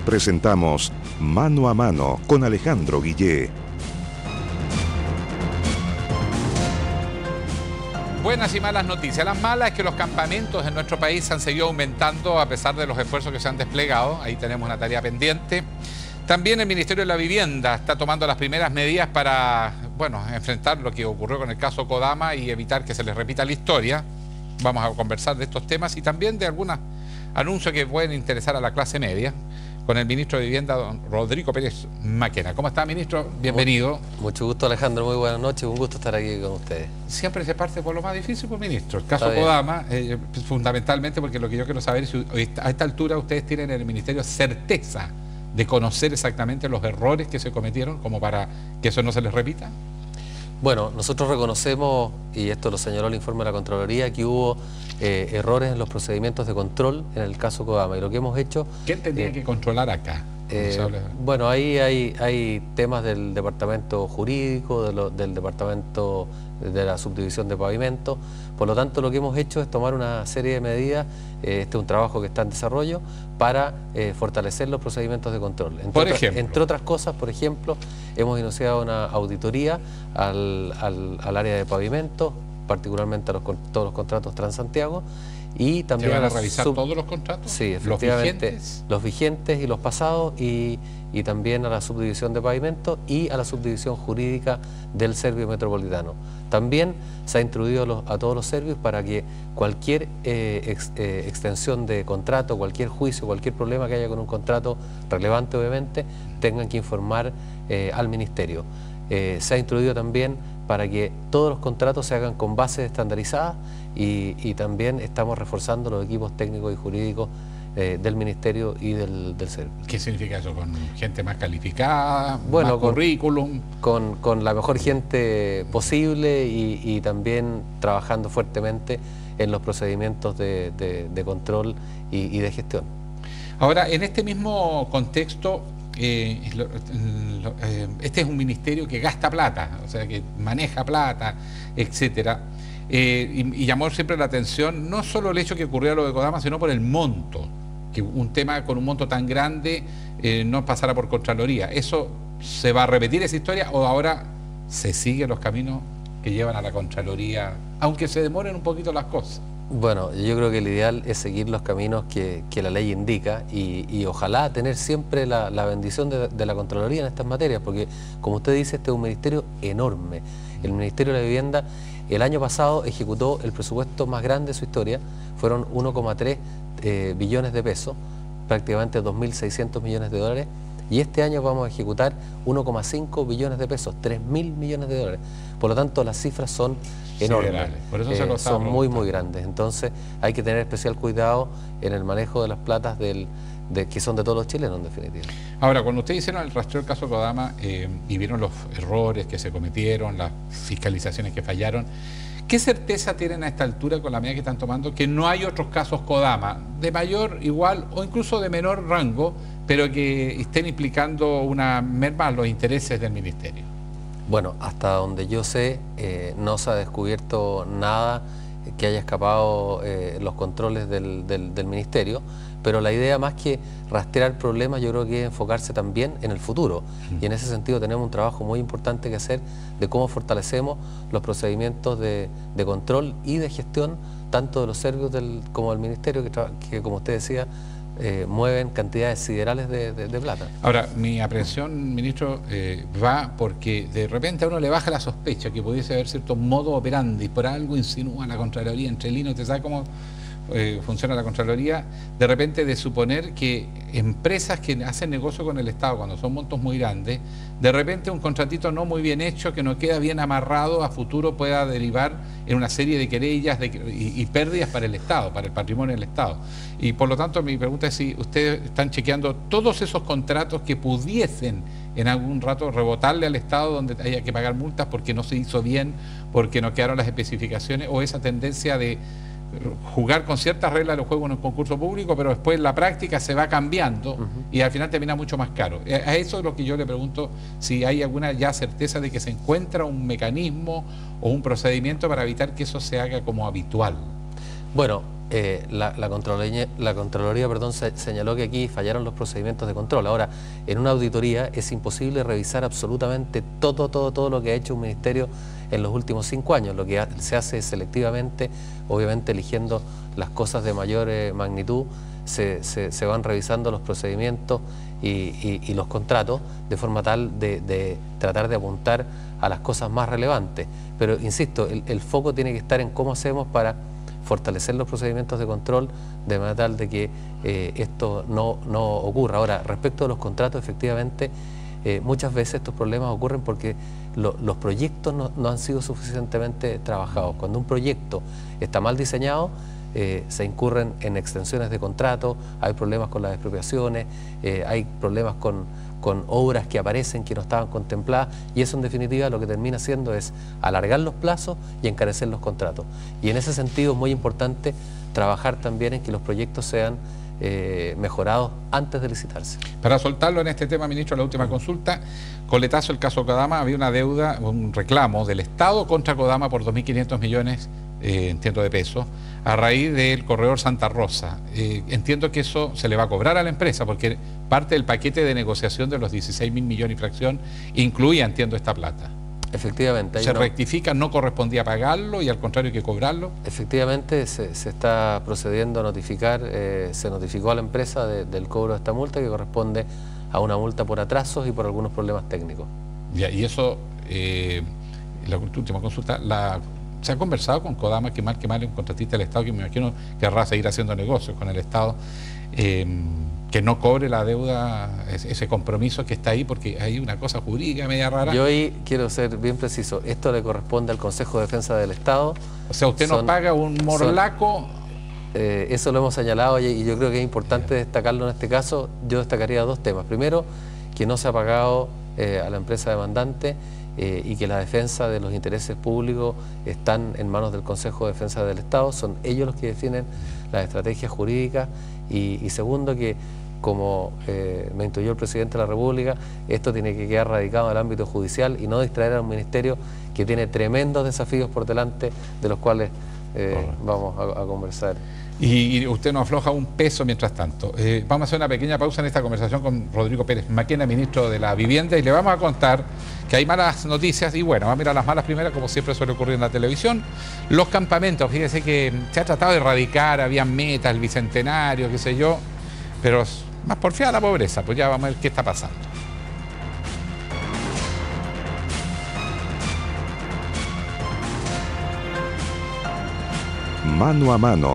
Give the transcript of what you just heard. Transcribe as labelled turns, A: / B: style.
A: presentamos Mano a Mano con Alejandro Guillé.
B: Buenas y malas noticias. Las malas es que los campamentos en nuestro país han seguido aumentando a pesar de los esfuerzos que se han desplegado. Ahí tenemos una tarea pendiente. También el Ministerio de la Vivienda está tomando las primeras medidas para, enfrentar lo que ocurrió con el caso Kodama y evitar que se les repita la historia. Vamos a conversar de estos temas y también de algunos anuncios que pueden interesar a la clase media con el ministro de Vivienda, don Rodrigo Pérez Maquena. ¿Cómo está, ministro? Bienvenido.
C: Mucho gusto, Alejandro. Muy buenas noches. Un gusto estar aquí con ustedes.
B: Siempre se parte por lo más difícil, pues, ministro. El caso Kodama, fundamentalmente porque lo que yo quiero saber es si a esta altura ustedes tienen en el ministerio certeza de conocer exactamente los errores que se cometieron como para que eso no se les repita.
C: Bueno, nosotros reconocemos, y esto lo señaló el informe de la Contraloría, que hubo errores en los procedimientos de control en el caso Kodama. Y lo que hemos hecho...
B: ¿Quién tendría que controlar acá?
C: Bueno, ahí hay temas del departamento jurídico, del departamento de la subdivisión de pavimento. Por lo tanto, lo que hemos hecho es tomar una serie de medidas, este es un trabajo que está en desarrollo, para fortalecer los procedimimientos de control. Entre otras cosas, por ejemplo, hemos iniciado una auditoría al área de pavimento, particularmente a todos los contratos Transantiago, y también
B: ¿Se van a revisar todos los contratos?
C: Sí, efectivamente. Los vigentes y los pasados, y también a la subdivisión de pavimento y a la subdivisión jurídica del Servio Metropolitano. También se ha introducido a todos los servicios para que cualquier extensión de contrato, cualquier juicio, cualquier problema que haya con un contrato relevante, obviamente, tengan que informar al Ministerio. Se ha introducido también para que todos los contratos se hagan con bases estandarizadas y también estamos reforzando los equipos técnicos y jurídicos del Ministerio y del Servicio.
B: ¿Qué significa eso? ¿Con gente más calificada, más currículum?
C: Con la mejor gente posible y también trabajando fuertemente en los procedimientos de control y de gestión.
B: Ahora, en este mismo contexto, este es un ministerio que gasta plata, o sea, que maneja plata, etcétera. Y llamó siempre la atención no solo el hecho que ocurriera lo de Kodama, sino por el monto, que un tema con un monto tan grande no pasara por Contraloría. ¿Eso se va a repetir esa historia o ahora se siguen los caminos que llevan a la Contraloría, aunque se demoren un poquito las cosas?
C: Bueno, yo creo que el ideal es seguir los caminos que la ley indica y ojalá tener siempre la bendición de la Contraloría en estas materias, porque como usted dice, este es un ministerio enorme. El Ministerio de la Vivienda el año pasado ejecutó el presupuesto más grande de su historia, fueron 1,3 billones de pesos, prácticamente 2.600 millones de dólares, y este año vamos a ejecutar 1,5 billones de pesos, 3.000 millones de dólares. Por lo tanto, las cifras son enormes,
B: por eso
C: son muy grandes. Entonces hay que tener especial cuidado en el manejo de las platas que son de todos los chilenos, en definitiva.
B: Ahora, cuando ustedes hicieron el rastreo del caso Kodama y vieron los errores que se cometieron, las fiscalizaciones que fallaron, ¿qué certeza tienen a esta altura con la medida que están tomando que no hay otros casos Kodama de mayor, igual o incluso de menor rango, pero que estén implicando una merma a los intereses del ministerio?
C: Bueno, hasta donde yo sé, no se ha descubierto nada que haya escapado los controles del ministerio, pero la idea, más que rastrear problemas, yo creo que es enfocarse también en el futuro. Y en ese sentido tenemos un trabajo muy importante que hacer de cómo fortalecemos los procedimientos de control y de gestión, tanto de los servicios como del ministerio, que como usted decía, mueven cantidades siderales de plata.
B: Ahora, mi aprehensión, ministro, va porque de repente a uno le baja la sospecha que pudiese haber cierto modo operandi, por algo insinúa la Contraloría, entre líneas, ¿usted sabe cómo funciona la Contraloría? De repente de suponer que empresas que hacen negocio con el Estado, cuando son montos muy grandes, de repente un contratito no muy bien hecho, que no queda bien amarrado, a futuro pueda derivar en una serie de querellas y pérdidas para el Estado, para el patrimonio del Estado. Y por lo tanto mi pregunta es si ustedes están chequeando todos esos contratos que pudiesen en algún rato rebotarle al Estado, donde haya que pagar multas porque no se hizo bien, porque no quedaron las especificaciones, o esa tendencia de jugar con ciertas reglas de los juegos en un concurso público, pero después la práctica se va cambiando y al final termina mucho más caro. A eso es lo que yo le pregunto, si hay alguna ya certeza de que se encuentra un mecanismo o un procedimiento para evitar que eso se haga como habitual.
C: Bueno, La Contraloría señaló que aquí fallaron los procedimientos de control. Ahora, en una auditoría es imposible revisar absolutamente todo lo que ha hecho un ministerio en los últimos 5 años. Lo que se hace es selectivamente, obviamente eligiendo las cosas de mayor magnitud, se van revisando los procedimientos y los contratos de forma tal de tratar de apuntar a las cosas más relevantes. Pero, insisto, el foco tiene que estar en cómo hacemos para fortalecer los procedimientos de control de manera tal de que esto no ocurra. Ahora, respecto a los contratos, efectivamente, muchas veces estos problemas ocurren porque los proyectos no han sido suficientemente trabajados. Cuando un proyecto está mal diseñado, se incurren en extensiones de contrato, hay problemas con las expropiaciones, hay problemas con obras que aparecen que no estaban contempladas, y eso en definitiva lo que termina haciendo es alargar los plazos y encarecer los contratos. Y en ese sentido es muy importante trabajar también en que los proyectos sean mejorados antes de licitarse.
B: Para soltarlo en este tema, ministro, la última consulta, coletazo el caso Kodama, había una deuda, un reclamo del Estado contra Kodama por 2.500 millones, entiendo, de pesos, a raíz del corredor Santa Rosa. Entiendo que eso se le va a cobrar a la empresa, porque parte del paquete de negociación de los 16.000 millones y fracción incluía, entiendo, esta plata.
C: Efectivamente.
B: Se rectifica, no correspondía pagarlo y al contrario hay que cobrarlo.
C: Efectivamente, se está procediendo a notificar, se notificó a la empresa del cobro de esta multa, que corresponde a una multa por atrasos y por algunos problemas técnicos.
B: Ya, y eso, la última consulta, ¿se ha conversado con Kodama, que mal es un contratista del Estado, que me imagino querrá seguir haciendo negocios con el Estado, que no cobre la deuda, ese compromiso que está ahí, porque hay una cosa jurídica media rara?
C: Yo ahí quiero ser bien preciso, esto le corresponde al Consejo de Defensa del Estado.
B: O sea, usted nos paga un morlaco.
C: Eso lo hemos señalado y yo creo que es importante destacarlo en este caso. Yo destacaría 2 temas. Primero, que no se ha pagado a la empresa demandante, y que la defensa de los intereses públicos están en manos del Consejo de Defensa del Estado, son ellos los que definen las estrategias jurídicas, y segundo, que como me intuyó el presidente de la República, esto tiene que quedar radicado en el ámbito judicial y no distraer a un ministerio que tiene tremendos desafíos por delante, de los cuales vamos a conversar.
B: Y usted nos afloja un peso mientras tanto. Vamos a hacer una pequeña pausa en esta conversación con Rodrigo Pérez Maquena, ministro de la Vivienda, y le vamos a contar que hay malas noticias, y bueno, vamos a mirar las malas primeras, como siempre suele ocurrir en la televisión. Los campamentos, fíjese que se ha tratado de erradicar, había metas, el bicentenario, qué sé yo, pero más porfiada la pobreza, pues ya vamos a ver qué está pasando.
A: Mano a mano.